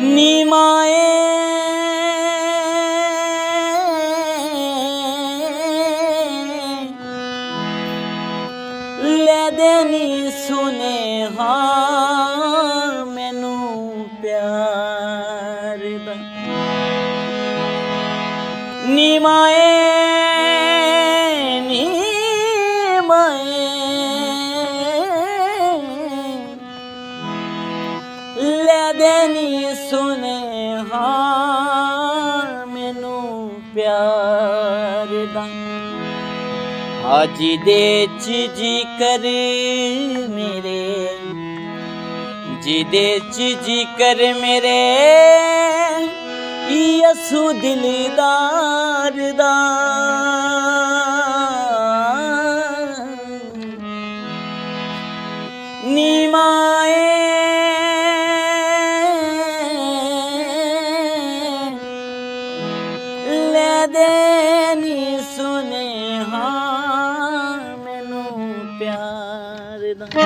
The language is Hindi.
नीमाए ले देनी सुने हाँ मैनू प्यार दा नीमाए ले देनी सुने हाँ मैनू प्यार दा आज दे जी कर मेरे जिदे जी कर मेरे यसु दिलदार दा नीमाए ले देनी सुने हाँ मैनू प्यार दा।